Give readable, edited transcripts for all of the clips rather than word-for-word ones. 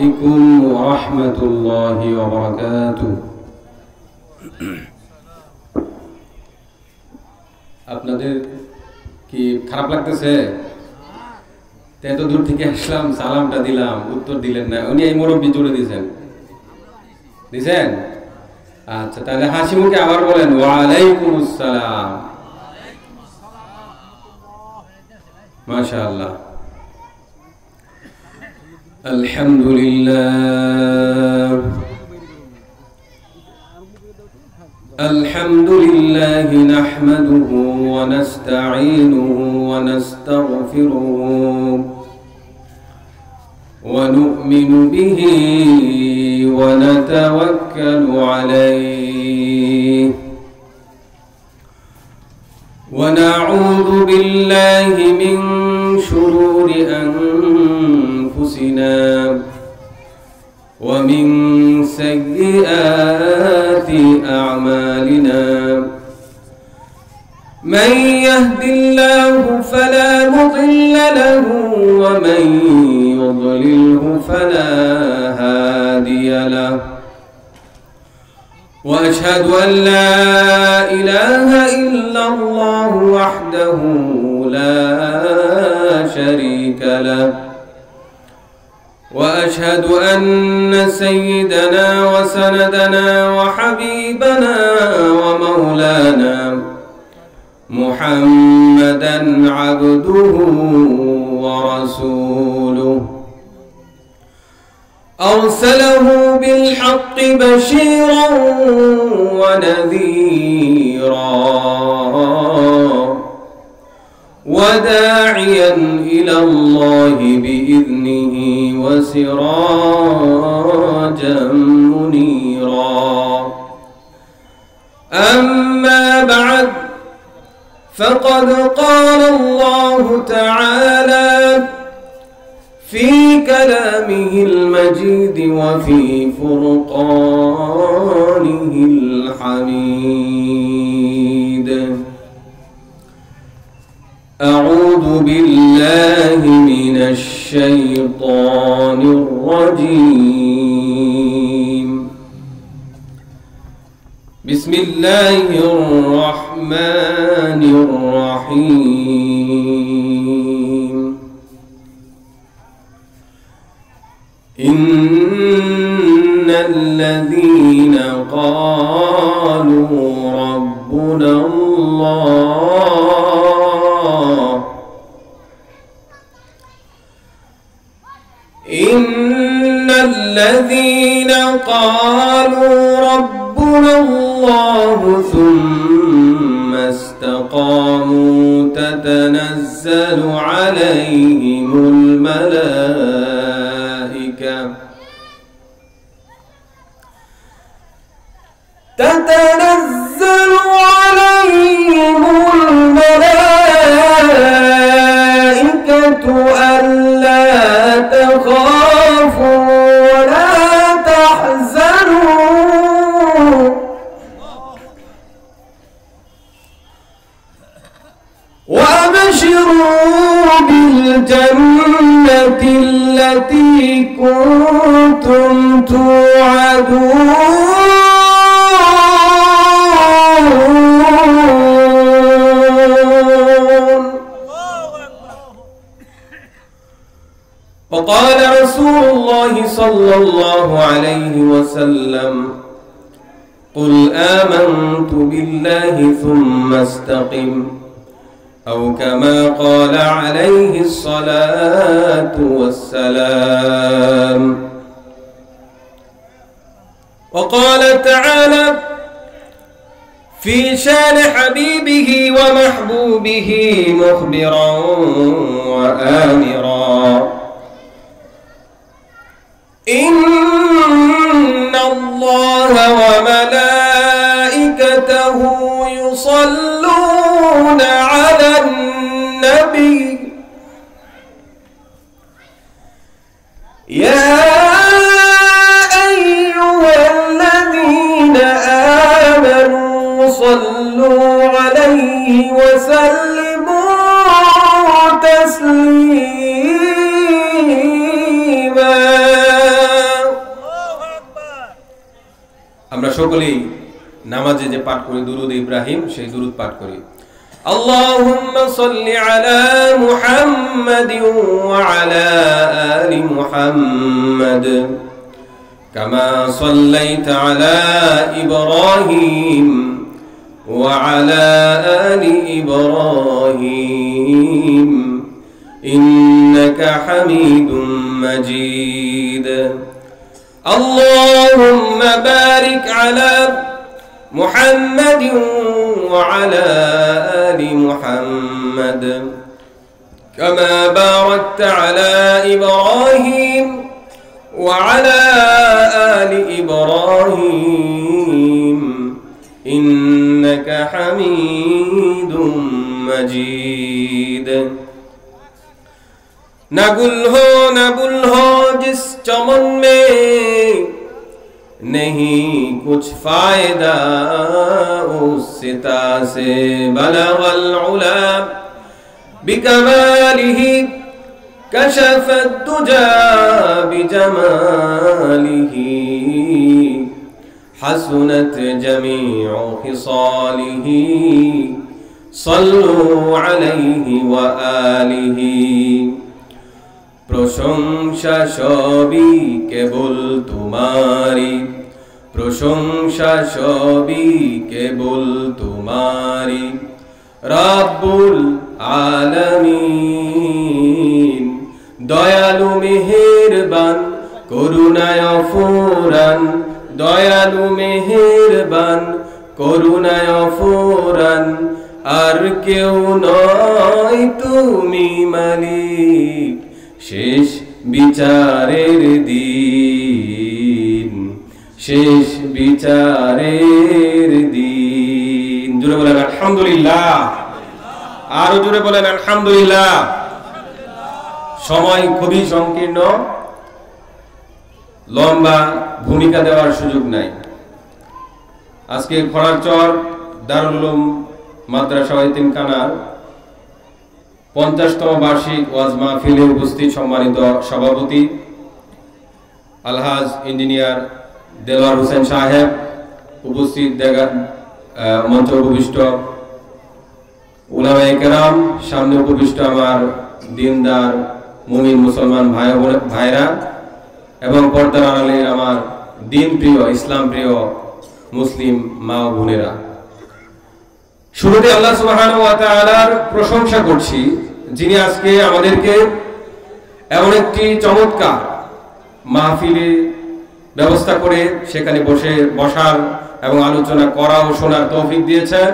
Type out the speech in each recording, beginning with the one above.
عليكم ورحمة الله وبركاته. আপনাদের কি খারাপ লাগতেছে? এত দূর থেকে আসলাম, সালামটা দিলাম, উত্তর দিলেন না। উনি এই মুরব্বি জুড়ে দিয়েছেন, আচ্ছা, তাহলে হাসি মুখে আবার বলেন ওয়ালাইকুম আসসালাম। মাশাআল্লাহ। আলহামদুলিল্লাহ الحمد لله نحمده ونستعينه ونستغفره ونؤمن به ونتوكل عليه ونعوذ بالله من شرور أنفسنا ومن سيئات أعمالنا من يهد الله فلا مضل له ومن يضلله فلا هادي له وأشهد أن لا إله إلا الله وحده لا شريك له وأشهد أن سيدنا وسندنا وحبيبنا ومولانا محمدا عبده ورسوله أرسله بالحق بشيرا ونذيرا وداعيا إلى الله بإذنه وسراجا منيرا أما بعد فقد قال الله تعالى في كلامه المجيد وفي فرقانه الحميد أعوذ بالله من الشيطان الرجيم بسم الله الرحمن الرحيم إن الذين قالوا ربنا الله إن الذين قالوا ربنا الله ثم استقاموا تتنزل عليهم الملائكة ألا تخافوا ولا تحزنوا وأبشروا بالجنة التي كنتم توعدون وقال رسول الله صلى الله عليه وسلم قل آمنت بالله ثم استقم أو كما قال عليه الصلاة والسلام وقال تعالى في شان حبيبه ومحبوبه مخبرا وآمرا إن الله وملائكته يصلون على النبي يا أيها الذين آمنوا صلوا عليه وسلموا تسليما আমরা সকলেই নামাজে যে পাঠ করি দুরূদ ইব্রাহিম, সেই দুরূদ পাঠ করি। আল্লাহুম্মা সাল্লি আলা মুহাম্মাদিন ওয়া আলা আলি মুহাম্মাদ কামা সাল্লাইতা আলা ইব্রাহিম ওয়া আলা আলি ইব্রাহিম ইন্নাকা হামিদুম মাজিদ। আল্লাহুম্মা বারিক আলা محمد وعلى آل محمد كما باركت على إبراهيم وعلى آل إبراهيم إنك حميد مجيد। नगुल हो जिस चमन में नहीं कुछ फायदा उस सिता से बलगल उला बिकमालिही कशफत दुजा बिजमालिही हसनत जमीउ खिसालिही सल्लु अलैहि व आलिही। প্রশংসা সবই কেবল তোমারি, প্রশংসা সবই কেবল তোমারি রব্বুল আলামিন। দয়ালু মেহেরবান করুণায় ফুরান, দয়ালু মেহেরবান করুণায় ফুরান, আর কেউ নয় তুমি মালিক শেষ বিচারের দিন, শেষ বিচারের দিন। জোরে বলেন আলহামদুলিল্লাহ, আরো জোরে বলেন আলহামদুলিল্লাহ। সময় খুবই সংকীর্ণ, লম্বা ভূমিকা দেওয়ার সুযোগ নাই। আজকে খড়ারচর দারুল উলুম মাদ্রাসা এতিমখানার 50তম বার্ষিক ওয়াজ মাহফিলে উপস্থিত সম্মানিত সভাপতি আলহাজ ইঞ্জিনিয়ার দেলোয়ার হোসেন সাহেব, উপস্থিত মঞ্চে উপবিষ্ট উলামায়ে কেরাম, সামনে উপবিষ্ট আমার দিনদার মুমিন মুসলমান ভাইরা এবং পর্দার আড়ালের আমার দিন প্রিয় ইসলাম প্রিয় মুসলিম মা ও বোনেরা, শুরুতে আল্লাহ সুবহানাহু ওয়া তাআলার প্রশংসা করছি, যিনি আজকে আমাদেরকে এমন একটি চমৎকার মাহফিলে ব্যবস্থা করে সেখানে বসার এবং আলোচনা করা ও শোনার তৌফিক দিয়েছেন।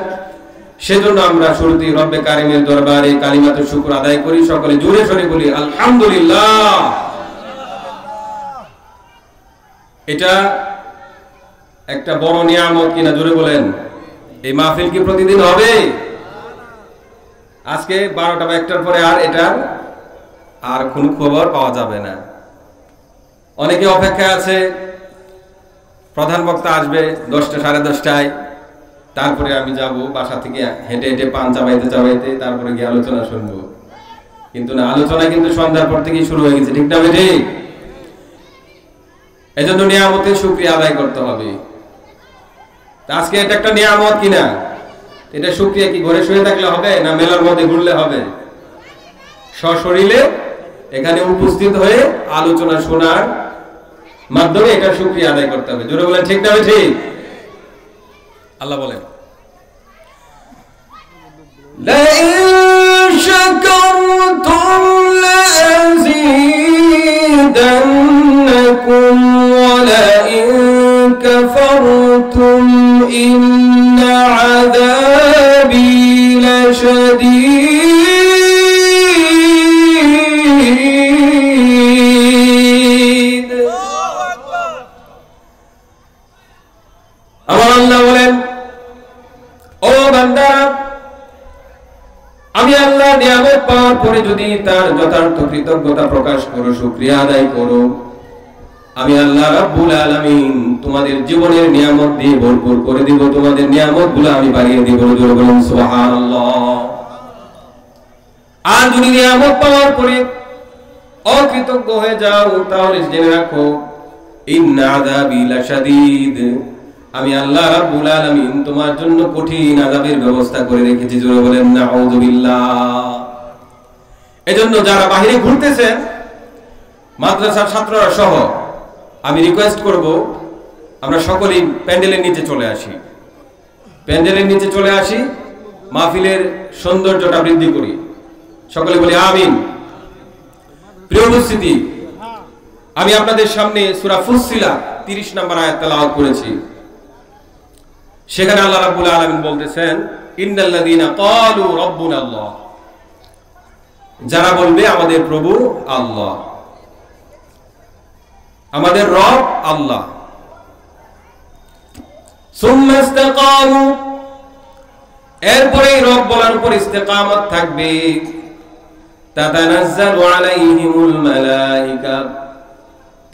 সেজন্য আমরা শুরুতেই রব্বে কারিমের দরবারে কালিমাতুশ শুকর আদায় করি। সকলে জোরে সোরে বলি আলহামদুলিল্লাহ। এটা একটা বড় নিয়ামত কিনা জোরে বলেন। এই মাহফিল কি প্রতিদিন হবে? আজকে 12টা বা 1টার পরে আর কোনো খবর পাওয়া যাবে না। অনেকে অপেক্ষায় আছে, প্রধান বক্তা আসবে 10টা সাড়ে 10টায়, তারপরে আমি যাব বাসা থেকে হেঁটে হেঁটে পান চাবাইতে চাবাইতে, তারপরে গিয়ে আলোচনা শুনবো। কিন্তু না, আলোচনা কিন্তু সন্ধ্যার পর থেকেই শুরু হয়ে গেছে, ঠিক না বেঠি? এই জন্য নিয়ামতের শুকরিয়া আদায় করতে হবে। আজকে এটা একটা নিয়ামত কিনা, এটা শুকরিয়া কি ঘরে শুয়ে থাকলে হবে না মেলার মধ্যে ঘুরলে হবে? সশরীরে এখানে উপস্থিত হয়ে আলোচনা শোনার মাধ্যমে এটা শুকরিয়া আদায় করতে হবে। জোরে বলেন ঠিক না ঠিক? আল্লাহ বলেন লাইন শাকারতুম লাযীদান্নাকুম ওয়া লাইন কাফারতুম ইন্না আযাবী লাশাদীদ। আমার আল্লাহ বলেন, ও বান্দা, আমি আল্লাহ নিয়ামত পাওয়ার পরে যদি তার যথার্থ কৃতজ্ঞতা প্রকাশ করো, শুকরিয়া আদায় করো, আমি আল্লাহ রাব্বুল আলামিন তোমাদের জীবনের নিয়ামত দিয়ে ভরপুর করে দিব, তোমাদের নিয়ামতগুলো আমি বাড়িয়ে দিব। জোরে বলুন সুবহানাল্লাহ। আর যদি নিয়ামত পাওয়ার পরে অকৃতজ্ঞ হয়ে যাও, তাহলে জেনে রাখো ইন্না আযাবী লাশাদীদ, আমি আল্লাহ রাব্বুল আলামিন তোমার জন্য কঠিন আযাবের ব্যবস্থা করে রেখেছি। জোরে বলেন নাউযুবিল্লাহ। এজন্য যারা বাইরে ঘুরতেছেন মাদ্রাসার ছাত্ররা সহ আমি রিকোয়েস্ট করব আমরা সকলেই প্যান্ডেলের নিচে চলে আসি। প্যান্ডেলের নিচে চলে আসি, মাহফিলের সৌন্দর্যটা বৃদ্ধি করি। সকলে বলি আমিন। প্রিয় উপস্থিতি, আমি আপনাদের সামনে সূরা ফুসসিলাত 30 নম্বর আয়াত তেলাওয়াত করেছি। সেখানে আল্লাহ রাব্বুল আলামিন বলতেছেন ইন্নাল্লাযীনা ক্বালু রাব্বুনা আল্লাহ, যারা বলবে আমাদের প্রভু আল্লাহ, আমাদের রব আল্লাহ। সুম্মা ইসতাকামু, এরপরে রব বলার উপর ইস্তেকামত থাকবে। তাতানাজ্জালু আলাইহিমুল মালায়েকা,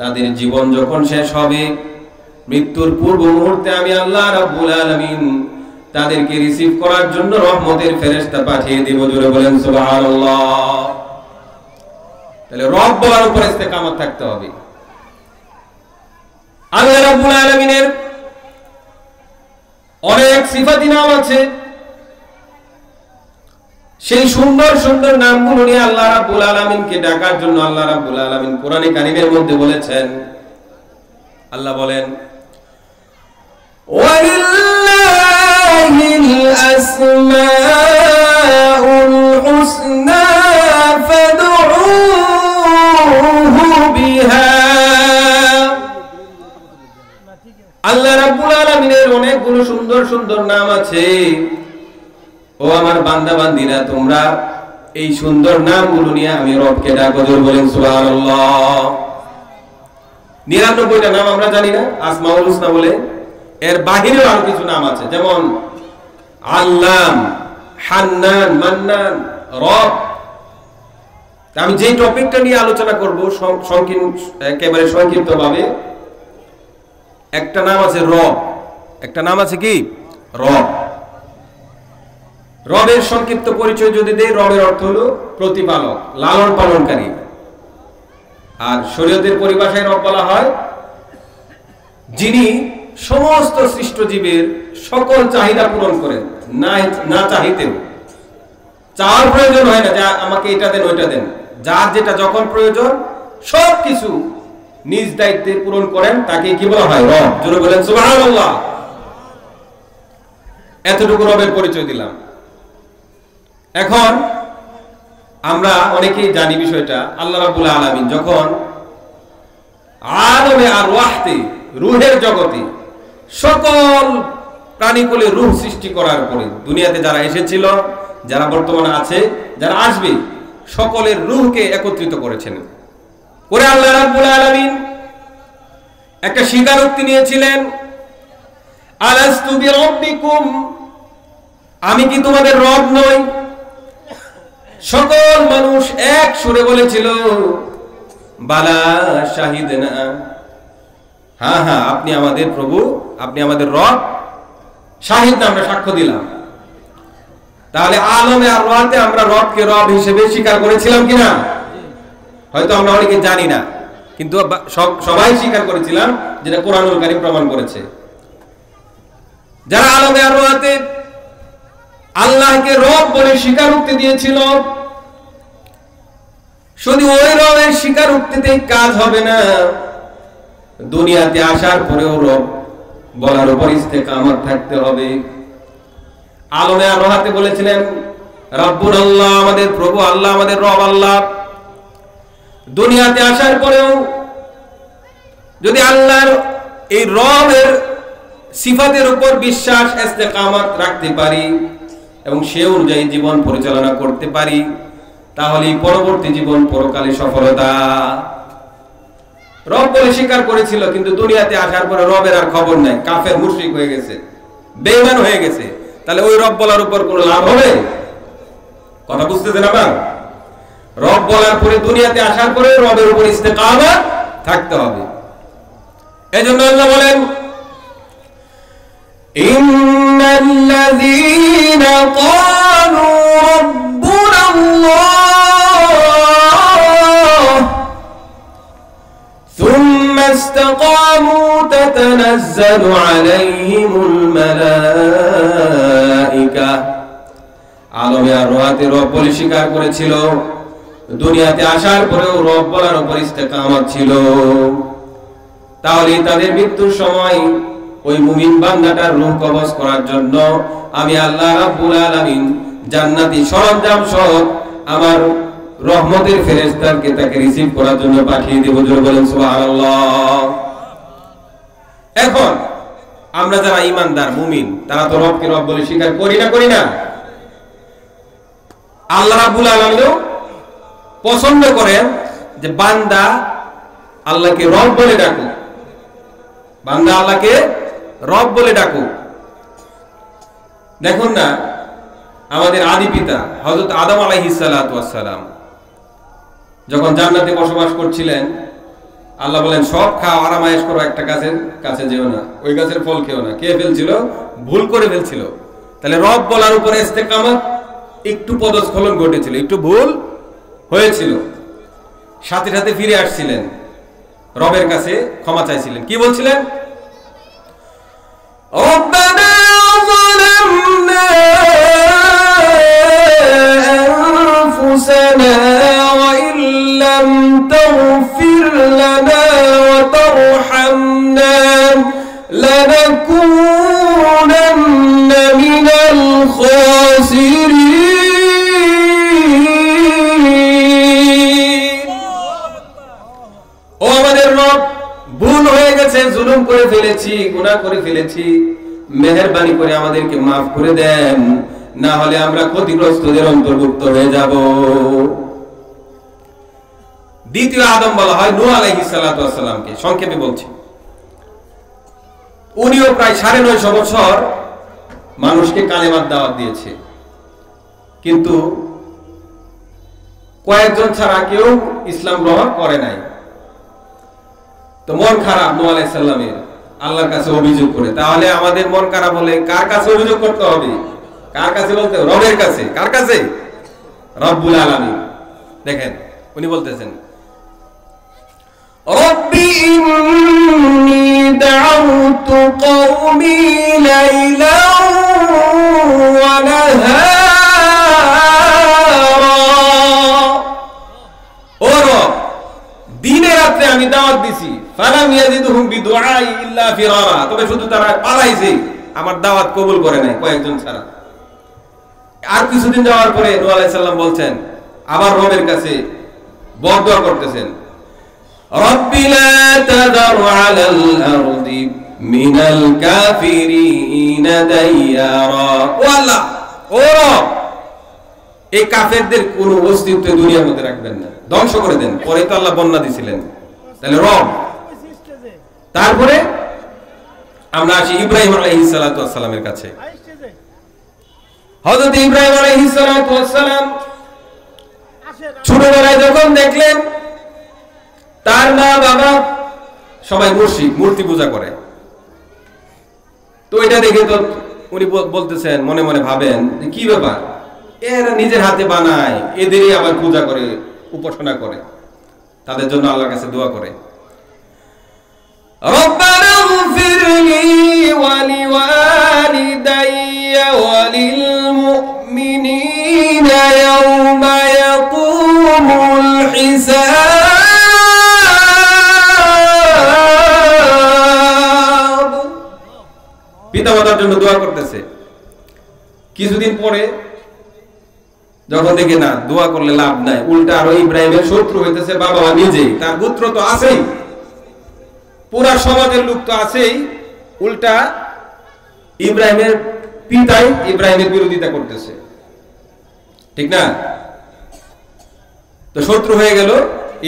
তাদের জীবন যখন শেষ হবে, মৃত্যুর পূর্ব মুহূর্তে আমি আল্লাহ রাব্বুল আলামিন তাদেরকে রিসিভ করার জন্য রহমতের ফেরেশতা পাঠিয়ে দেব। জোরে বলেন সুবহানাল্লাহ। তাহলে রব বলার উপর ইস্তেকামত থাকতে হবে। আল্লাহ রাব্বুল আলামিনের অনেক সিফাতি নাম আছে, সেই সুন্দর সুন্দর নামগুলো নিয়ে আল্লাহ রাব্বুল আলামিনকে ডাকার জন্য আল্লাহ রাব্বুল আলামিন কোরআনে কারীমের মধ্যে বলেছেন, আল্লাহ বলেন ওয়ালিল্লাহিল আসমাউল হুসনা ফাদউহু বিহা। আল্লাহ রাব্বুল আলামিনের অনেকগুলো সুন্দর সুন্দর নাম আছে। ও আমার বান্দা বান্দিরা, তোমরা এই সুন্দর নামগুলো নিয়ে আমি রবকে ডাকো। জোরে বলেন সুবহানাল্লাহ। 99টা নাম আমরা জানি না আসমাউল হুসনা বলে, এর বাহিরেও আরো কিছু নাম আছে, যেমন আল্লাম, হান্নান, মান্নান, রব। আমি যে টপিকটা নিয়ে আলোচনা করব একেবারে সংক্ষিপ্তভাবে, একটা নাম আছে রব, একটা নাম আছে কি রব। রবের সংক্ষিপ্ত পরিচয় যদি দেই, রবের অর্থ হলো প্রতিপালক, লালন পালনকারী। আর শরীয়তের পরিভাষায় রব বলা হয় যিনি সমস্ত সৃষ্ট জীবের সকল চাহিদা পূরণ করেন, না চাহিতেও। চাওয়ার প্রয়োজন হয় না যে আমাকে এটা দেন ওইটা দেন, যার যেটা যখন প্রয়োজন সবকিছু নিজ দায়িত্বে পূরণ করেন, তাকে কি বলা হয় রব। জোরে বলেন সুবহানাল্লাহ। এতটুকু রবের পরিচয় দিলাম। এখন আমরা অনেকেই জানি বিষয়টা, আল্লাহ রাব্বুল আলামিন যখন আলমে আরওয়াহতে, রূহের জগতে সকল প্রাণীকুলে রূহ সৃষ্টি করার পরে দুনিয়াতে যারা এসেছিল, যারা বর্তমানে আছে, যারা আসবে, সকলের রূহকে একত্রিত করেছেন। করে আল্লাহ রাব্বুল আলামিন একটা স্বীকারোক্তি নিয়েছিলেন, আলাস্তু বিরাব্বিকুম, আমি কি তোমাদের রব নই? সকল মানুষ এক সুরে বলেছিল বালা শাহিদনা, হ্যাঁ হ্যাঁ আপনি আমাদের প্রভু, আপনি আমাদের রব, শাহিদ না, আমরা সাক্ষ্য দিলাম। তাহলে আলমে আর রাতে আমরা রবকে রব হিসেবে স্বীকার করেছিলাম কিনা? হয়তো আমরা অনেকে জানি না, কিন্তু সবাই স্বীকার করেছিলাম, যেটা কোরআনুল কারীম প্রমাণ করেছে। যারা আলমে আর রাতে আল্লাহকে রব বলে স্বীকারোক্তি দিয়েছিল, শুধু ওই রবের স্বীকারোক্তিতে কাজ হবে না, দুনিয়াতে আসার পরেও রব বলার উপর ইস্তেকামত থাকতে হবে। আলমে আর রাতে বলেছিলেন রব্বুল আল্লাহ, আমাদের প্রভু আল্লাহ, আমাদের রব আল্লাহ। দুনিয়াতে আসার পরেও যদি আল্লাহর এই রবের সিফাতের উপর বিশ্বাস, ইস্তেকামত রাখতে পারি এবং সে অনুযায়ী জীবন পরিচালনা করতে পারি, তাহলে পরবর্তী জীবন পরকালে সফলতা। রব বলে স্বীকার করেছিল, কিন্তু দুনিয়াতে আসার পরে রবের আর খবর নাই, কাফের মুশরিক হয়ে গেছে, বেঈমান হয়ে গেছে। তাহলে ওই রব বলার উপর কোনো লাভ হবে? কথা বুঝতেছেন আবার? রব বলার পরে দুনিয়াতে আসার পরে রবের উপর ইস্তেকামত থাকতে হবে। এজন্য আল্লাহ বলেন ইন্নাল্লাযীনা ক্বালু রাব্বুনা আল্লাহ সুম্মা ইসতাকামু تتنزل عليهم الملائكة আলমে আরওয়াতে রব বলে স্বীকার করেছিল, দুনিয়াতে আসার পরেও রব বলার উপর ইস্তেকামত ছিল। তাহলে তাদের মৃত্যুর সময় ওই মুমিন বান্দাটার রূহ কবজ করার জন্য আমি আল্লাহ রাব্বুল আলামিন জান্নাতি সরঞ্জাম সহ আমার রহমতের ফেরেশতাকে তাকে রিসিভ করার জন্য পাঠিয়ে দেব। জোরে বলেন সুবহানাল্লাহ। এখন আমরা যারা ঈমানদার মুমিন, তারা তো রবকে রব বলে স্বীকার করি না? আল্লাহ রাব্বুল আলামিন পছন্দ করেন যে বান্দা আল্লাহকে রব বলে ডাকুক, বান্দা আল্লাহকে রব বলে ডাকুক। দেখুন না, আমাদের আদি পিতা হযরত আদম আলাইহিস সালাতু ওয়াস সালাম যখন জান্নাতে বসবাস করছিলেন, আল্লাহ বলেন সব খাও, আরামায়েশ করো, একটা গাছের কাছে যেও না, ওই গাছের ফল খেও না। কে ফেলছিল? ভুল করে ফেলছিল। তাহলে রব বলার উপরে ইস্তেকামত, একটু পদস্খলন ঘটেছিল, একটু ভুল হয়েছিল, সাথে সাথে ফিরে আসছিলেন, রবের কাছে ক্ষমা চাইছিলেন। কি বলছিলেন? রব্বানা যালামনা আনফুসানা ওয়া ইল্লাম তাগফির লানা ওয়া তারহামনা লানাকুনান্না মিনাল খাসিরিন। ও আমাদের রব, ভুল হয়ে গেছে, জুলুম করে ফেলেছি, গুনাহ করে ফেলেছি, মেহেরবানি করে আমাদেরকে মাফ করে দেন, না হলে আমরা ক্ষতিগ্রস্তদের অন্তর্ভুক্ত হয়ে যাব। দ্বিতীয় আদম বলা হয় নূহ আলাইহিস সালাতু ওয়াস সালামকে, সংক্ষেপে বলছি। উনিও প্রায় 950 বছর মানুষকে কালেমার দাওয়াত দিয়েছে, কিন্তু কয়েকজন ছাড়া কেউ ইসলাম গ্রহণ করে নাই। তো মন খারাপ নূহ আলাইহিস সালামের, আল্লাহর কাছে অভিযোগ করে। তাহলে আমাদের মন খারাপ হলে কার কাছে অভিযোগ করতে হবে? কার কাছে বলতে? রবের কাছে। কার কাছে? রব্বুল আলামিন। দেখেন উনি বলতেছেন, রব্বি ইন্নী দাউতু কওমি লাইলান ওয়া নাহারা। ও রব, দিনে রাতে আমি দাওয়াত দিছি, ফালাম ইয়াজিদুহুম বিদুআই ইল্লা ফিরারা, তবে শুধু তারা পালাইছে, আমার দাওয়াত কবুল করে নাই কয়েকজন ছাড়া। আর কিছুদিন যাওয়ার পরে নূহ আলাইহিস সালাম বলছেন, আবার রবের কাছে বদদোয়া করতেছেন, রব্বি লা তাযার আলাল আরদি মিনাল কাফিরিনা দাইয়ারা। ও আল্লাহ, ও রব, এই কাফেরদের কোন অস্তিত্ব দুনিয়ার মধ্যে রাখবেন না, ধ্বংস করে দেন। পরে তো আল্লাহ বন্যা দিয়েছিলেন। তাহলে রব। তারপরে আমরা আসি ইব্রাহিম আলাইহিস সালাতু ওয়াস সালামের কাছে। হযরত ইব্রাহিম আলাইহিস সালাতু ওয়াস সালাম ছোটবেলায় যখন দেখলেন তার মা বাবা সবাই মুশরিক, মূর্তি পূজা করে, তো এটা দেখে তো উনি বলতেছেন, মনে মনে ভাবেন কি ব্যাপার, এরা নিজের হাতে বানায়, এদেরই আবার পূজা করে, উপাসনা করে। তাদের জন্য আল্লাহর কাছে দোয়া করে, রব্বানা ইগফিরলি ওয়া লিওয়ালিদাইয়া ওয়া লিল মুমিনিনা ইয়াওমা ইয়াকুমুল হিসাব। পিতামাতার জন্য দোয়া করতেছে। কিছুদিন পরে যখন দেখে না দোয়া করলে লাভ নাই, উল্টা আরো ইব্রাহিমের শত্রু হইতেছে বাবা নিজেই, তার পুত্র তো আছেই, পুরা সমাজের লোক তো আছেই, উল্টা ইব্রাহিমের পিতাই ইব্রাহিমের বিরোধিতা করতেছে, ঠিক না? তো শত্রু হয়ে গেল।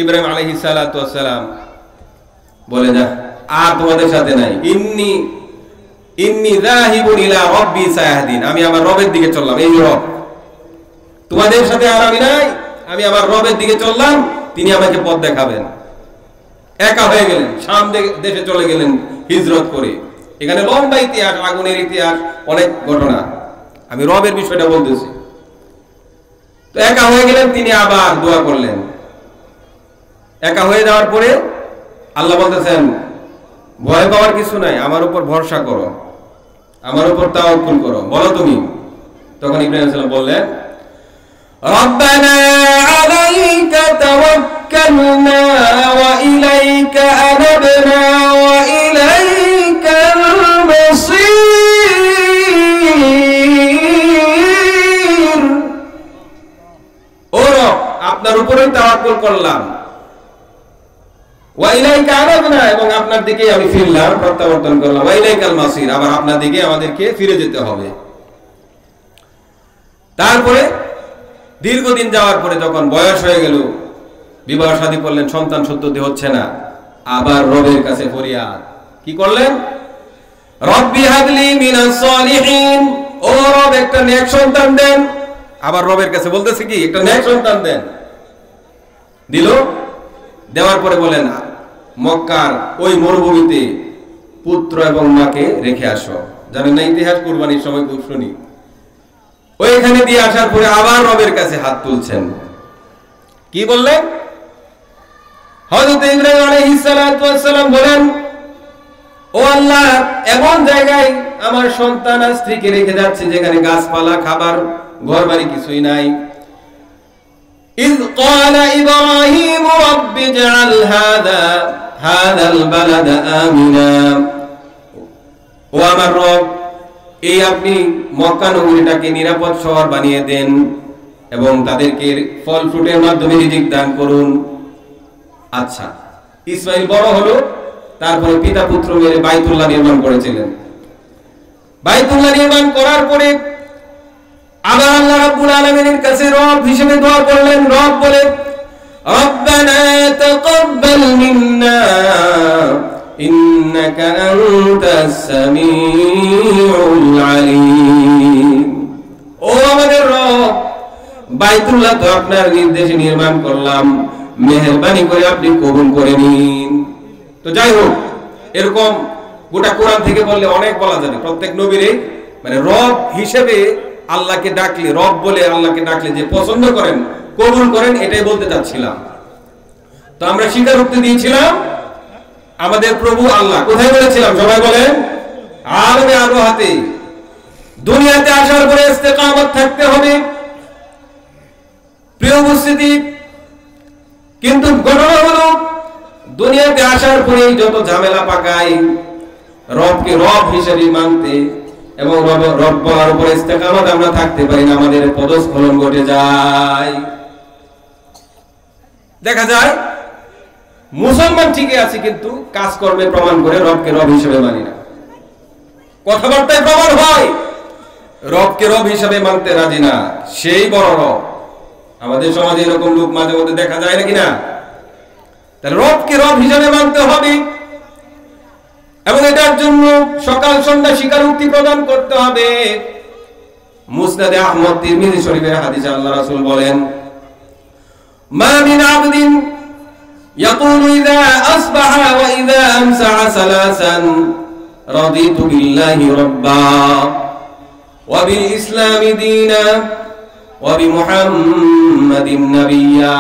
ইব্রাহিম আলাইহিস সালাতু ওয়াস সালাম বলে, না আর তোমাদের সাথে নাই, ইন্নী যাহিবুন ইলা রাব্বি সায়াহদিন, আমি আমার রবের দিকে চললাম। এই রব, তোমাদের সাথে আর আমি নাই, আমি আমার রবের দিকে চললাম, তিনি আমাকে পথ দেখাবেন। একা হয়ে গেলেন, শাম দেশে চলে গেলেন হিজরত করে। এখানে লম্বা ইতিহাস, আগুনের ইতিহাস, অনেক ঘটনা, আমি রবের বিষয়টা বলতেছি। তো একা হয়ে গেলেন, তিনি আবার দোয়া করলেন। একা হয়ে যাওয়ার পরে আল্লাহ বলতেছেন, ভয় পাওয়ার কিছু নাই, আমার উপর ভরসা করো, আমার উপর তাওয়াক্কুল করো, বলো তুমি। তখন ইব্রাহিম আলাইহিস সালাম বললেন, রব্বানা আলাইকা তাওয়াক্কালনা ওয়া ইলাইকা আনাবনা ওয়া ইলাইকাল মাসীর। ও রব, আপনার উপরেই তাওয়াক্কুল করলাম, ওয়া ইলাইকা আনাবনা, এবং আপনার দিকেই আমি ফিরলাম, প্রত্যাবর্তন করলাম, ওয়া ইলাইকাল মাসীর, আবার আপনার দিকে আমাদেরকে ফিরে যেতে হবে। তারপরে দীর্ঘদিন যাওয়ার পরে যখন বয়স হয়ে গেল, বিবাহ শাদী করলেন, সন্তান সন্ততি হচ্ছে না, আবার রবের কাছে ফরিয়াদ। কি করলেন? রব্বি হাবলি মিনাস সালিহিন, ও রব একটা নেক সন্তান দেন। আবার রবের কাছে বলতেছে কি, একটা নেক সন্তান দেন। দিল, দেওয়ার পরে বলেন, মক্কার ওই মরুভূমিতে পুত্র এবং মাকে রেখে আসো। জানেন না ইতিহাস, কুরবানির সময় খুব শুনি। ওইখানে দিয়ে আসার পরে আবার রবের কাছে হাত তুলছেন। কি বললেন? হযরত ইব্রাহিম আলাইহিস সালাম বলেন, ও আল্লাহ, এমন জায়গায় আমার সন্তান আর স্ত্রীকে রেখে যাচ্ছে যেখানে গাছপালা, খাবার, ঘরবাড়ি কিছুই নাই। ইয ক্বালা ইব্রাহিম রাব্বি ইজআল হাযাল বালাদা আমিনা, ও আমার রব, এই আপনি মক্কা নগরীটাকে নিরাপদ শহর বানিয়ে দেন এবং তাদেরকে ফল ফ্রুটের মাধ্যমে রিজিক দান করুন। আচ্ছা, ইসমাইল বড় হলো, তারপরে পিতা পুত্র মিলে বাইতুল্লাহ নির্মাণ করেছিলেন। বাইতুল্লাহ নির্মাণ করার পরে আবার আল্লাহ রাব্বুল আলামিনের কাছে রব হিসেবে দোয়া করলেন। রব বলে, রব্বানা তাকাব্বাল মিন্না ইন্নাকা আনতাস সামিউল আলিম। ও আমাদের রব, বাইতুল্লাহ তো আপনার নির্দেশে নির্মাণ করলাম, মেহেরবানি করে আপনি কবুল করে নিন। তো যাই হোক, এরকম গোটা কোরআন থেকে বললে অনেক বলা যাবে। প্রত্যেক নবীরে মানে রব হিসেবে আল্লাহকে ডাকলে, রব বলে আল্লাহকে ডাকলে যে পছন্দ করেন, কবুল করেন, এটাই বলতে চাচ্ছিলাম। তো আমরা স্বীকারোক্তি দিয়েছিলাম আমাদের প্রভু আল্লাহ। কোথায় বলেছিলাম সবাই বলেন? আরবে আরোহাতে। দুনিয়াতে আসার পরে ইস্তেকামত থাকতে হবে। প্রিয় উপস্থিতি, কিন্তু ঘটনা হলো দুনিয়াতে আসার পরে যত ঝামেলা পাকাই রবকে রব হিসেবে মানতে এবং রব বলার উপরে ইস্তেকামত আমরা থাকতে পারি না, আমাদের পদস্খলন ঘটে যায়। দেখা যায় মুসলমান ঠিকই আছে, কিন্তু কাজকর্মে প্রমাণ করে রবকে রব হিসেবে মানি না। কথাবার্তায় প্রমাণ হয় রবকে রব হিসেবে মানতে রাজি না, সেই বড় রব। আমাদের সমাজে এরকম লোক মাঝে মধ্যে দেখা যায় নাকি না? তাহলে রবকে রব হিসেবে মানতে হবে এবং এটার জন্য সকাল সন্ধ্যা স্বীকারোক্তি প্রদান করতে হবে। মুসনাদে আহমদ তিরমিজি শরীফের হাদিসে আল্লাহ রাসূল বলেন, মা মিন আবদিন ইয়াকুলু ইযা আসবাহা ওয়া ইযা আমসা সালাসান রাদিতু বিল্লাহি রাব্বা ওয়া বিল ইসলামি দীনা ওয়া বিমুহাম্মাদিন নাবিয়্যা।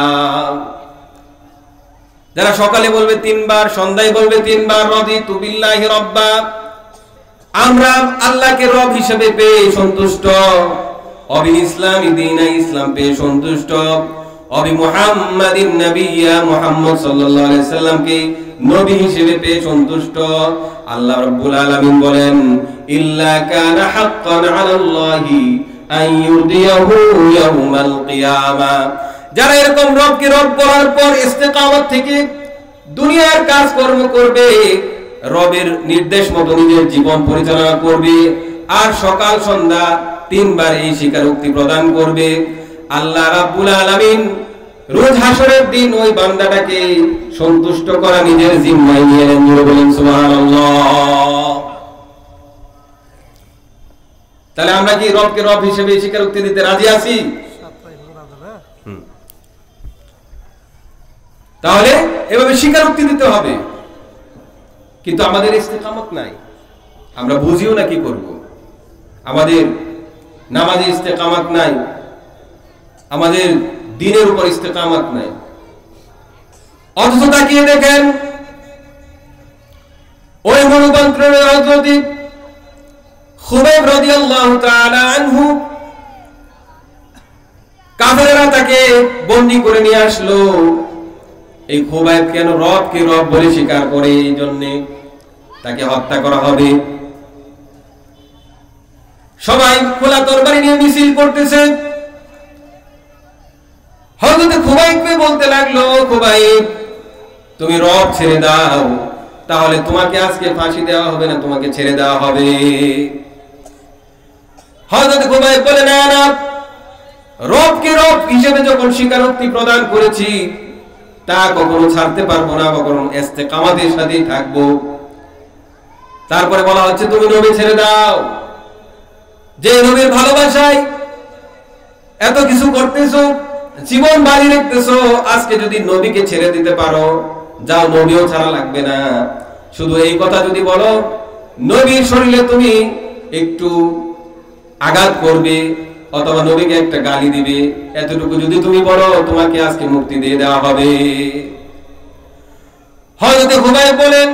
যারা সকালে বলবে 3 বার, সন্ধ্যায় বলবে 3 বার, রাদিতু বিল্লাহি রাব্বা, আমরা আল্লাহকে রব হিসেবে পেয়ে সন্তুষ্ট, ওয়া বিল ইসলামি দীনা, ইসলাম পেয়ে সন্তুষ্ট, ওয়া বিমুহাম্মাদিন নাবিয়্যা, মুহাম্মদ সাল্লাল্লাহু আলাইহি সাল্লামকে নবী হিসেবে পেয়ে সন্তুষ্ট। আল্লাহ রাব্বুল আলামিন বলেন, ইল্লা কানা হাক্কান আলাল্লাহি আন ইউরদিয়াহু ইয়াউমাল কিয়ামা। যারা এরকম রবকে রব বলার পর ইস্তেকামত থেকে দুনিয়ার কাজকর্ম করবে, রবের নির্দেশ মতো নিজের জীবন পরিচালনা করবে, আর সকাল সন্ধ্যা 3 বার এই স্বীকারোক্তি প্রদান করবে, আল্লাহ রাব্বুল আলামিন রোজ হাসরের দিন ওই বান্দাটাকে সন্তুষ্ট করা নিজের জিম্মায় নিয়ে নেন। বলেন সুবহানাল্লাহ। তাহলে আমরা কি রবকে রব হিসেবে স্বীকারোক্তি দিতে রাজি আছি? তাহলে এভাবে স্বীকারোক্তি দিতে হবে, কিন্তু আমাদের ইস্তেকামত নাই। আমরা বুঝিও না কি করব। আমাদের নামাজে ইস্তেকামত নাই, আমাদের দ্বীনের উপর ইস্তেকামত নাই। অথচ তাকিয়ে দেখেন ওই গণতন্ত্রের হযরত খুবাইব রাদিয়াল্লাহু তাআলা আনহু কাফেররা তাকে বন্দী করে নিয়ে আসলো। এই খুবাইব কেন রবকে রব বলে স্বীকার করে, এই জন্য তাকে হত্যা করা হবে। সবাই খোলা তরবারি নিয়ে মিছিল করতেছে। হযরত খুবাইবকে বলতে লাগলো, খুবাইব তুমি রব ছেড়ে দাও, তাহলে তোমাকে আজকে ফাঁসি দেওয়া হবে না, তোমাকে ছেড়ে দেওয়া হবে। হযরত খুবাইব বলে, না না, রবকে রব হিসেবে যখন স্বীকারোক্তি প্রদান করেছি তা কখনো ছাড়তে পারবো না, কখনো ইস্তেকামাতের সাথেই থাকবো। তারপরে বলা হচ্ছে তুমি নবী ছেড়ে দাও, যে নবীর ভালোবাসায় এত কিছু করতেছো, জীবন বাড়ি রাখতেছো, আজকে যদি নবীকে ছেড়ে দিতে পারো, যাও, নবীও ছাড়া লাগবে না। শুধু এই কথা যদি বলো, নবীর শরীরে তুমি একটু আঘাত করবে অথবা নবীকে একটা গালি দিবে, এতটুকু যদি তুমি বলো, তোমাকে আজকে মুক্তি দিয়ে দেওয়া হবে। হযরত খুবাইব বলেন,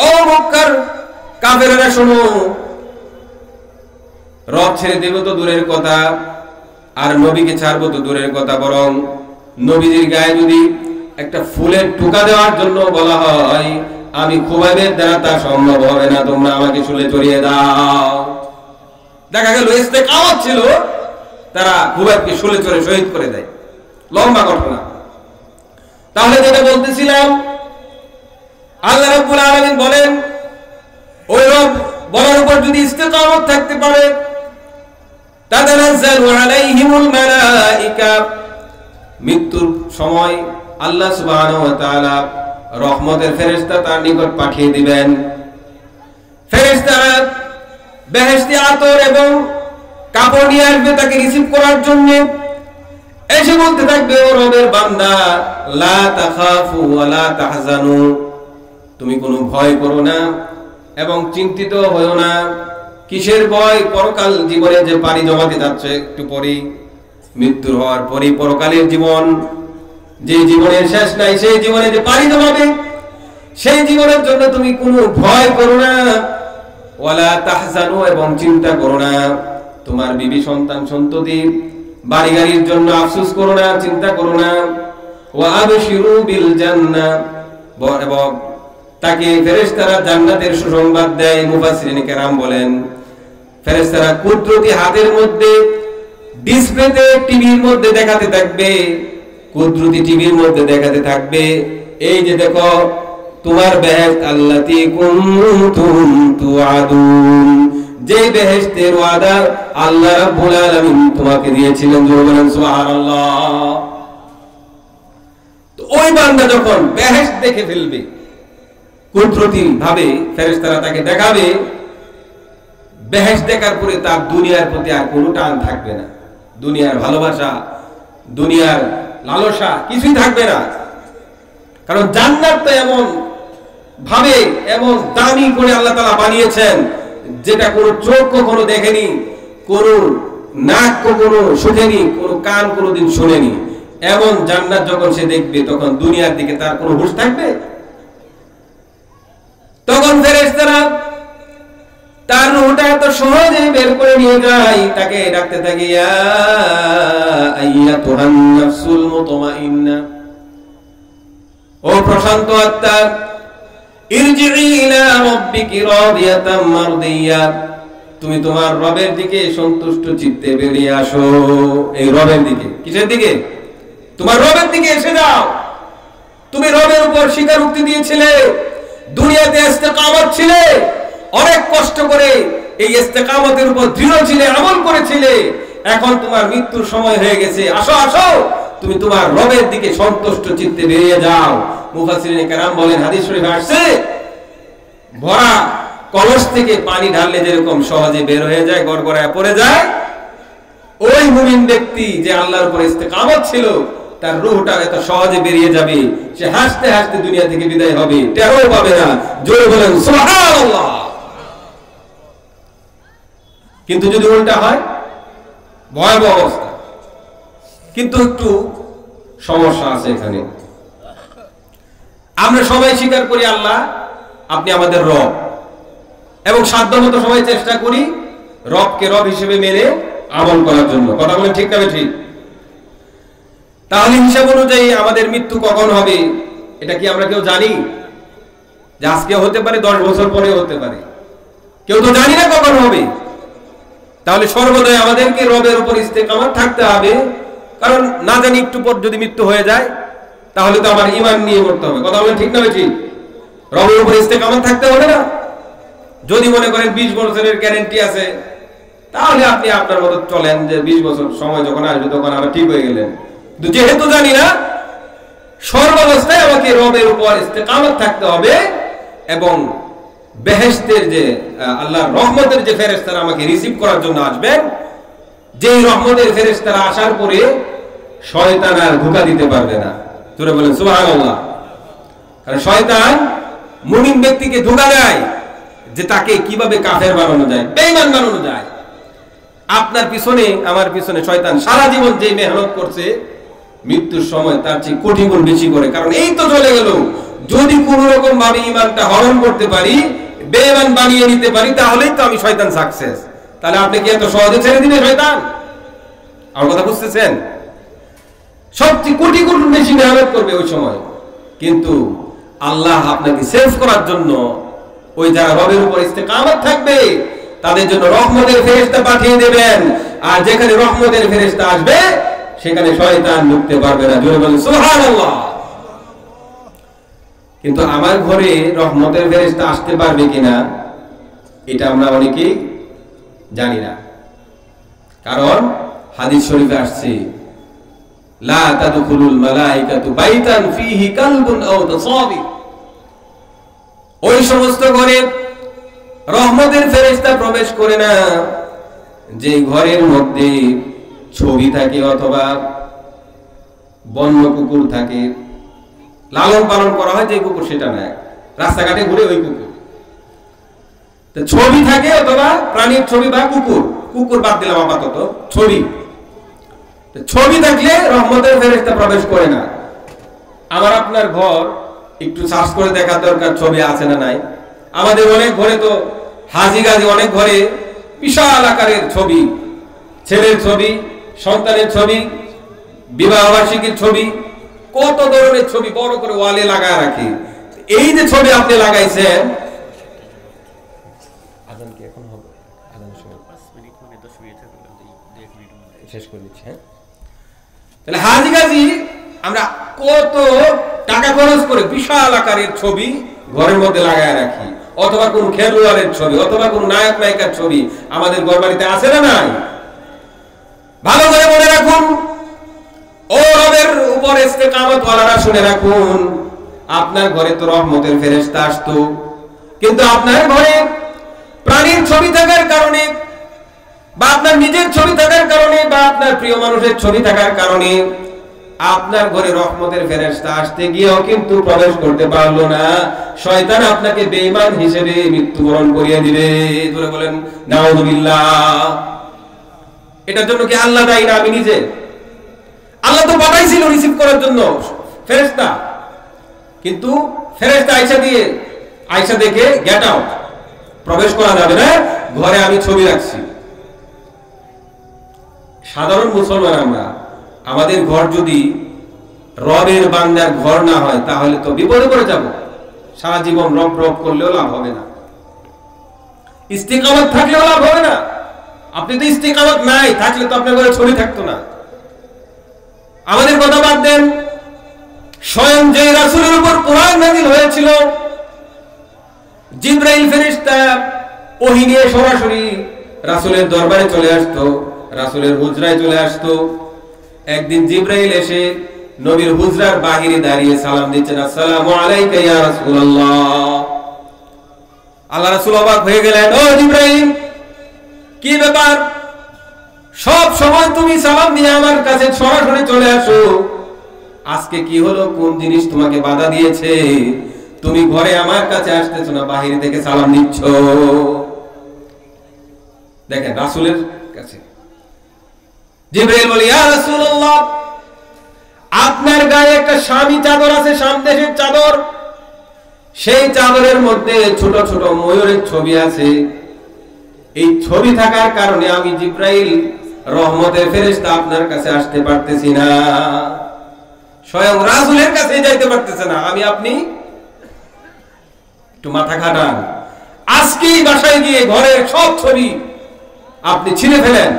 ও মক্কার কাফেররা শোনো, রব ছেড়ে দেব তো দূরের কথা, আর নবীকে ছাড়বো তো দূরের কথা, বরং নবীজির গায়ে যদি একটা ফুলের টুকা দেওয়ার জন্য বলা হয়, আমি খুবাইবের দ্বারা তা সম্ভব হবে না, তোমরা আমাকে শুলে চড়িয়ে দাও। দেখা গেল ইস্তেকামত ছিল, তারা খুবাইবকে শুলে চড়ে শহীদ করে দেয়। লম্বা ঘটনা। তাহলে যেটা বলতেছিলাম, আল্লাহ রাব্বুল আলামিন বলেন, ওই রব বলার উপর যদি ইস্তেকামত থাকতে পারে, তাতানাজ্জালু আলাইহিমুল মালাইকা, মৃত্যুর সময় আল্লাহ সুবহানাহু ওয়া তাআলা রহমতের ফেরেশতা তার নিকট পাঠিয়ে দিবেন। ফেরেশতারা বেহেশতি আতর এবং কাপড় নিয়ে আসবে তাকে রিসিভ করার জন্য। এসে বলতে থাকবে, ও রবের বান্দা, লা তাখাফু ওয়া লা তাহজানু, তুমি কোনো ভয় করো না এবং চিন্তিত হয়ো না। কিসের ভয়? পরকাল জীবনে যে পাড়ি জমাতে যাচ্ছে, একটু পরেই মৃত্যু হওয়ার পরেই পরকালের জীবন, যে জীবনের শেষ নাই, সেই জীবনে যে পাড়ি জমাবে, সেই জীবনের জন্য তুমি কোনো ভয় করো না। ওয়ালা তাহজানু, এবং চিন্তা করো না। তোমার বিবি সন্তান সন্ততি বাড়ি গাড়ির জন্য আফসোস করো না, চিন্তা করো না। ওয়া আবশিরু বিল জান্নাহ, এবং তাকে ফেরেশতারা জান্নাতের সুসংবাদ দেয়। মুফাসসিরিন কেরাম বলেন, ফেরেশতারা কুদরতি হাতের মধ্যে ডিসপ্লেতে টিভির মধ্যে দেখাতে থাকবে, কুদরতি টিভির মধ্যে দেখাতে থাকবে, এই যে দেখো তোমার বেহেশত আল্লাতী কুনতুম তুআদুন, যে বেহেশতের ওয়াদা আল্লাহ রাব্বুল আলামিন তোমাকে দিয়েছিলেন। বলেন সুবহানাল্লাহ। তো ওই বান্দা যখন বেহেশত দেখে ফেলবে, কুদরতি ভাবে ফেরেশতারা তাকে দেখাবে, বেহেশত দেখার পরে তার দুনিয়ার প্রতি আর কোনো টান থাকবে না, দুনিয়ার ভালোবাসা, দুনিয়ার লালসা কিছুই থাকবে না। কারণ জান্নাত তো এমন ভাবে, এমন দামি করে আল্লাহ তাআলা বানিয়েছেন, যেটা কোনো চোখ কখনো দেখেনি, কোনো নাক কখনো শুনেনি, কোনো কান কোনোদিন শুনেনি। এমন জান্নাত যখন সে দেখবে, তখন দুনিয়ার দিকে তার কোনো হুঁশ থাকবে? তখন ফেরেশতারা তার রূহটা এত সহজে বের করে নিয়ে যায়, তাকে ডাকতে থাকে, ইয়া আইয়াতুহান নাফসুল মুতমাইন্না, ও প্রশান্ত আত্মা, ইরজিই ইলা রাব্বিকি রাদিয়াতাম মারদিয়া, তুমি তোমার রবের দিকে সন্তুষ্ট চিত্তে বেরিয়ে আসো। এই রবের দিকে, কিসের দিকে? তোমার রবের দিকে এসে যাও। তুমি রবের উপর স্বীকারোক্তি দিয়েছিলে, দুনিয়াতে ইস্তেকামত ছিলে, অনেক কষ্ট করে এই ইস্তেকামতের উপর দৃঢ় ছিলে, আমল করেছিলে, এখন তোমার মৃত্যুর সময় হয়ে গেছে, আসো আসো, তুমি তোমার রবের দিকে সন্তুষ্ট চিত্তে বেরিয়ে যাও। মুফাসসিরিন কেরাম বলেন, হাদিস শরীফে আসছে, ভরা কলস থেকে পানি ঢাললে যেরকম সহজে বের হয়ে যায়, গড়গড়ায় পড়ে যায়, ওই মুমিন ব্যক্তি যে আল্লাহর উপর ইস্তেকামত ছিল, তার রূহটা এত সহজে বেরিয়ে যাবে, সে হাসতে হাসতে দুনিয়া থেকে বিদায় হবে, টেরও পাবে না। জোরে বলেন সুবহানাল্লাহ। কিন্তু যদি উল্টা হয়, ভয়াবহ অবস্থা। কিন্তু একটু সমস্যা আছে এখানে। আমরা সবাই স্বীকার করি আল্লাহ আপনি আমাদের রব, এবং সাধ্যমতো সবাই চেষ্টা করি রবকে রব হিসেবে মেনে আমল করার জন্য। কথা বলেন ঠিক না ঠিক? তাহলে হিসাব অনুযায়ী আমাদের মৃত্যু কখন হবে এটা কি আমরা কেউ জানি? যে আজকে হতে পারে, 10 বছর পরে হতে পারে, কেউ তো জানি না কখন হবে। তাহলে সর্বদাই আমাদেরকে রবের উপর ইস্তেকামত থাকতে হবে, কারণ না জানি একটু পর যদি মৃত্যু হয়ে যায় তাহলে তো আমার ঈমান নিয়ে মরতে হবে। কথা বলেন ঠিক না ঠিক? রবের উপর ইস্তেকামত থাকতে হবে না? যদি মনে করেন 20 বছরের গ্যারান্টি আছে, তাহলে আপনি আপনার মতো চলেন, যে 20 বছর সময় যখন আসবে তখন আবার ঠিক হয়ে গেলেন। কিন্তু যেহেতু জানি না, সর্বাবস্থায় আমাকে রবের উপর ইস্তেকামত থাকতে হবে, এবং বেহেশতের যে আল্লাহর রহমতের যে ফেরেশতারা আমাকে রিসিভ করার জন্য আসবেন, যেই রহমতের ফেরেশতারা আসার পরে শয়তান আর ধোঁকা দিতে পারবে না। জোরে বলেন সুবহানাল্লাহ। কারণ শয়তান মুমিন ব্যক্তিকে ধোঁকা দেয় যে তাকে কিভাবে কাফের বানানো যায়, বেঈমান বানানো যায়। আপনার পিছনে আমার পিছনে শয়তান সারা জীবন যে মেহনত করছে, মৃত্যুর সময় তার চেয়ে কোটি গুণ বেশি করে। কারণ এই তো চলে গেল, যদি কোন রকম ভাবে ঈমানটা হরণ করতে পারি, বেঈমান বানিয়ে নিতে পারি, তাহলেই তো আমি শয়তান সাকসেস। তাহলে আপনি কি এত সহজে ছেড়ে দিবে শয়তান? আমার কথা বুঝতেছেন? সবচেয়ে কোটি গুণ বেশি মেহনত করবে ওই সময়। কিন্তু আল্লাহ আপনাকে সেভ করার জন্য ওই যারা রবের উপর ইস্তেকামত থাকবে তাদের জন্য রহমতের ফেরেশতা পাঠিয়ে দেবেন, আর যেখানে রহমতের ফেরেশতা আসবে সেখানে শয়তান ঢুকতে পারবে না। জোরে বলেন সুবহানাল্লাহ। কিন্তু আমার ঘরে রহমতের ফেরেশতা আসতে পারবে কিনা এটা আমরা অনেকেই জানি না। কারণ হাদিস শরীফে আসছে, লা তাদখুলুল মালাইকাতু বাইতান ফীহি কালবুন আও তাসাবি। ওই সমস্ত ঘরে রহমতের ফেরেশতা প্রবেশ করে না যে ঘরের মধ্যে ছবি থাকে অথবা বন্য কুকুর থাকে, লালন পালন করা হয় যে কুকুর, সেটা না, রাস্তাঘাটে ঘুরে ওই কুকুর। ছবি থাকে অথবা প্রাণীর ছবি বা কুকুর, কুকুর বাদ দিলাম আপাতত, ছবি থাকলে রহমতের ফেরেশতা প্রবেশ করে না। আমার আপনার ঘর একটু সার্চ করে দেখা দরকার ছবি আছে না নাই। আমাদের অনেক ঘরে তো হাজি গাজি, অনেক ঘরে বিশাল আকারের ছবি, ছেলের ছবি, সন্তানের ছবি, বিবাহ বার্ষিকীর ছবি, কত ধরনের ছবি বড় করে ওয়ালে লাগায় রাখি। এই যে ছবি আপনি লাগাইছেন, আজান কি এখন হবে? আজানের সময় 5 মিনিট মানে 10 মিনিট থাকলে 2 মিনিট শেষ করে দিচ্ছি। হ্যাঁ, তাহলে হাজি গাজি আমরা কত টাকা খরচ করে বিশাল আকারের ছবি ঘরের মধ্যে লাগায় রাখি, অথবা কোন খেলোয়াড়ের ছবি, অথবা কোন নায়ক নায়িকার ছবি আমাদের ঘর বাড়িতে আছে না নাই? ভালো করে মনে রাখুন, ও রবের উপর ইস্তেকামত ওয়ালারা শুনে রাখুন, আপনার ঘরে তো রহমতের ফেরেশতা আসতো, কিন্তু আপনার ঘরে প্রাণীর ছবি থাকার কারণে, বা আপনার নিজের ছবি থাকার কারণে, বা আপনার প্রিয় মানুষের ছবি থাকার কারণে আপনার ঘরে রহমতের ফেরেশতা আসতে গিয়েও কিন্তু প্রবেশ করতে পারলো না। শয়তান আপনাকে বেঈমান হিসেবে মৃত্যুবরণ করিয়ে দিবে। ধরে বলেন নাউযুবিল্লাহ। এটার জন্য কি আল্লাহ দায়ী না আমি নিজে? আল্লাহ তো পাঠাইছিল রিসিভ করার জন্য ফেরেশতা, কিন্তু ফেরেশতা আয়েশা দেখে গেট আউট, প্রবেশ করা যাবে না, ঘরে আমি ছবি রাখছি। সাধারণ মুসলমান আমরা, আমাদের ঘর যদি রবের বান্দার ঘর না হয় তাহলে তো বিপদে পড়ে যাব। সারা জীবন রব রব করলেও লাভ হবে না, ইস্তেকামত থাকলেও লাভ হবে না। আপনি তো ইস্তেকামত নাই, থাকলে তো আপনার ঘরে ছবি থাকতো না। আমাদের কথা বাদ দেন, স্বয়ং যে রাসূলের উপর কোরআন নাযিল হয়েছিল, জিবরাইল ফেরেশতা ওহী নিয়ে সরাসরি রাসূলের দরবারে চলে আসতো, রাসূলের হুজরায় চলে আসতো। একদিন জিবরাইল এসে নবীর হুজরার বাহিরে দাঁড়িয়ে সালাম দিচ্ছেন, আসসালামু আলাইকা ইয়া রাসূলুল্লাহ। আল্লাহ রাসূল অবাক হয়ে গেলেন, ও জিবরাইল, কি ব্যাপার? সব সময় তুমি সালাম দিয়ে আমার কাছে সরাসরি চলে আসো, আজকে কি হলো? কোন জিনিস তোমাকে বাধা দিয়েছে? তুমি ঘরে আমার কাছে আসতেছো না, বাহিরে থেকে সালাম দিচ্ছ। দেখেন রাসূলের কাছে জিবরাইল বলে, ইয়া রাসূলুল্লাহ, আপনার গায়ে একটা শামী চাদর আছে, শাম দেশের চাদর, সেই চাদরের মধ্যে ছোট ছোট ময়ূরের ছবি আছে। এই ছবি থাকার কারণে আমি জিব্রাইল রহমতের ফেরেশতা আপনার কাছে আসতে পারতেছি না, স্বয়ং রাসূলের কাছে যাইতে পারতেছে না। আমি আপনি একটু মাথা খাটান, আজকেই বাসায় গিয়ে ঘরের সব ছবি আপনি ছিঁড়ে ফেলেন।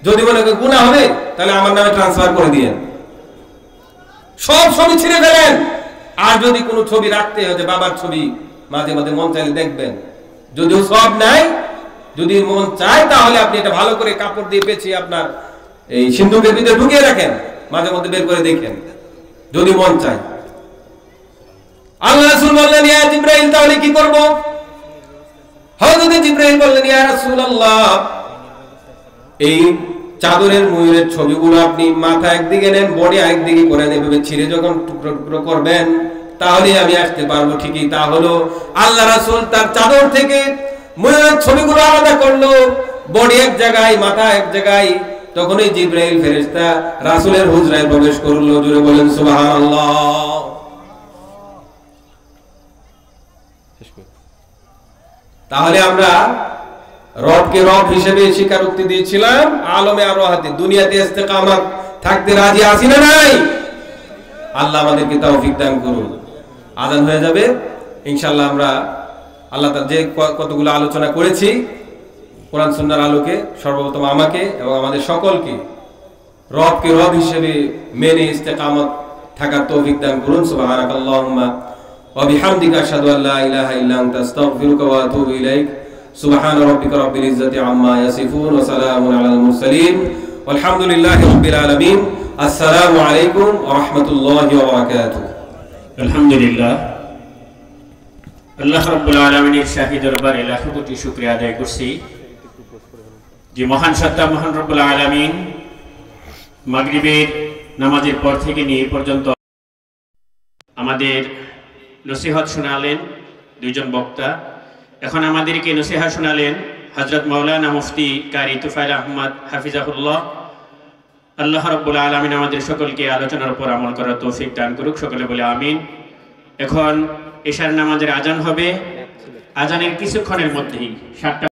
যদি মনে করেন গুনাহ হবে তাহলে আমার নামে ট্রান্সফার করে দিয়েন, সব ছবি ছিঁড়ে ফেলেন। আর যদি কোনো ছবি রাখতে হয়, বাবার ছবি মাঝে মাঝে মন চাইলে দেখবেন, যদিও সব নাই, যদি মন চায় তাহলে আপনি এটা ভালো করে কাপড় দিয়ে পেঁচিয়ে আপনার এই সিন্ধুকের ভিতরে ঢুকিয়ে রাখেন, মাঝে মধ্যে বের করে দেখেন যদি মন চায়। আল্লাহ রাসূল বললেন, ইয়া জিবরাইল তাহলে কি করব? হযরত জিবরাইল বললেন, ইয়া রাসূলুল্লাহ, এই চাদরের ময়ূরের ছবিগুলো আপনি মাথা একদিকে নেন, বডি আরেকদিকে করে নেন, এভাবে ছিঁড়ে যখন টুকরো টুকরো করবেন তাহলে আমি আসতে পারবো। ঠিকই তা হলো, আল্লাহ রাসূল তার চাদর থেকে ময়ূরের ছবিগুলো আলাদা করলো, বডি এক জায়গায়, মাথা এক জায়গায়। তখনই জিবরাইল ফেরেশতা রাসূলের হুজরায় প্রবেশ করলো। জোরে বলেন সুবহানাল্লাহ। তাহলে আমরা রবকে রব হিসেবে স্বীকারোক্তি দিয়েছিলাম, আলমে আরওয়াহাতে দুনিয়াতে ইস্তেকামত থাকতে রাজি আছি না নাই? আল্লাহ আমাদেরকে তৌফিক দান করুন। আযান হয়ে যাবে ইনশাআল্লাহ। আমরা আল্লাহ তাআলা যে কতগুলো আলোচনা করেছি কোরআন সুন্নাহর আলোকে, সর্বপ্রথম আমাকে এবং আমাদের সকলকে রবকে রব হিসেবে মেনে ইস্তেকামত থাকার তৌফিক দান করুন। সুবহানাকাল্লাহুম্মা ওয়া বিহামদিকা আশহাদু আল্লা ইলাহা ইল্লা আনতা আস্তাগফিরুকা ওয়া আতুবু ইলাইক। সুবহান রাব্বিকা রাব্বিল ইজ্জাতি আম্মা ইয়াসিফুন ওয়া সালামুন আলাল মুরসালিন ওয়ালহামদুলিল্লাহি রাব্বিল আলামিন। আসসালামু আলাইকুম ওয়া রাহমাতুল্লাহি ওয়া বারাকাতুহু। আলহামদুলিল্লাহ, আল্লাহ রাব্বুল আলামিনের শাহী দরবারে লাখো কোটি শুকরিয়া আদায় করছি যে মহান সত্তা মহান রব্বুল আলামিন মাগরিবের নামাজের পর থেকে নিয়ে এই পর্যন্ত আমাদের নসিহত শোনালেন দুইজন বক্তা। এখন আমাদেরকে নসিহত শোনালেন হযরত মাওলানা মুফতি কারি তুফাইল আহমদ হাফিজাহুল্লাহ। আল্লাহ রাব্বুল আলামিন আমাদের সকলকে আলোচনার উপর আমল করার তৌফিক দান করুক, সকলে বলে আমিন। এখন এশার নামাজের আজান হবে, আজানের কিছুক্ষণের মধ্যেই 7টা